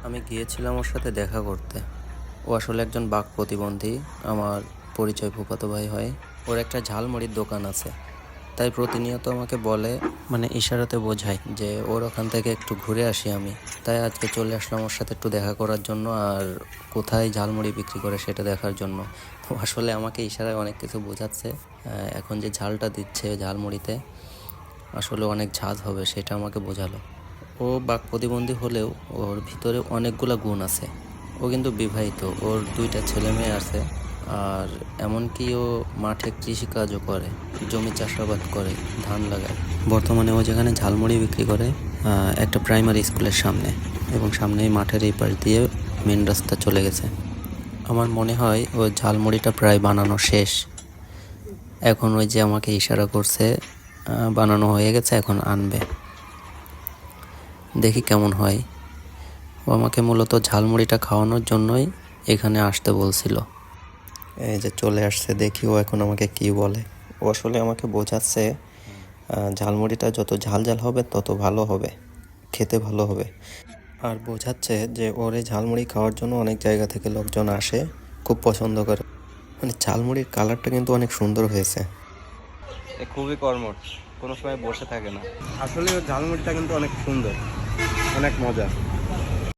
আমি গিয়েছিলাম ওর সাথে দেখা করতে। ও আসলে একজন বাক প্রতিবন্ধী, আমার পরিচয় ফুফাতো ভাই হয়। ওর একটা ঝালমুড়ির দোকান আছে, তাই প্রতিনিয়ত আমাকে বলে, মানে ইশারাতে বোঝায় যে ওর ওখান থেকে একটু ঘুরে আসি আমি। তাই আজকে চলে আসলাম ওর সাথে একটু দেখা করার জন্য, আর কোথায় ঝালমুড়ি বিক্রি করে সেটা দেখার জন্য। ও আসলে আমাকে ইশারায় অনেক কিছু বোঝাচ্ছে। এখন যে ঝালটা দিচ্ছে ঝালমুড়িতে আসলে অনেক ঝাঁজ হবে সেটা আমাকে বোঝালো। ও বাক প্রতিবন্ধী হলেও ওর ভিতরে অনেকগুলা গুণ আছে। ও কিন্তু বিবাহিত, ওর 2টা ছেলে মেয়ে আছে। আর এমনকি ও মাঠে কৃষিকাজও করে, জমি চাষাবাদ করে, ধান লাগায়। বর্তমানে ও যেখানে ঝালমুড়ি বিক্রি করে একটা প্রাইমারি স্কুলের সামনে, এবং সামনেই মাঠের এই পাশ দিয়ে মেন রাস্তা চলে গেছে। আমার মনে হয় ও ঝালমুড়িটা প্রায় বানানো শেষ। এখন ওই যে আমাকে ইশারা করছে, বানানো হয়ে গেছে, এখন আনবে। দেখি কেমন হয়। ও আমাকে মূলত ঝালমুড়িটা খাওয়ানোর জন্যই এখানে আসতে বলছিল। এই যে চলে আসছে, দেখি ও এখন আমাকে কি বলে। ও আসলে আমাকে বোঝাচ্ছে ঝালমুড়িটা যত ঝাল ঝাল হবে তত ভালো হবে, খেতে ভালো হবে। আর বোঝাচ্ছে যে ওর এই ঝালমুড়ি খাওয়ার জন্য অনেক জায়গা থেকে লোকজন আসে, খুব পছন্দ করে। মানে ঝালমুড়ির কালারটা কিন্তু অনেক সুন্দর হয়েছে। খুবই কর্মঠ, কোনো সময় বসে থাকে না। আসলে ওর ঝালমুড়িটা কিন্তু অনেক সুন্দর, অনেক মজা।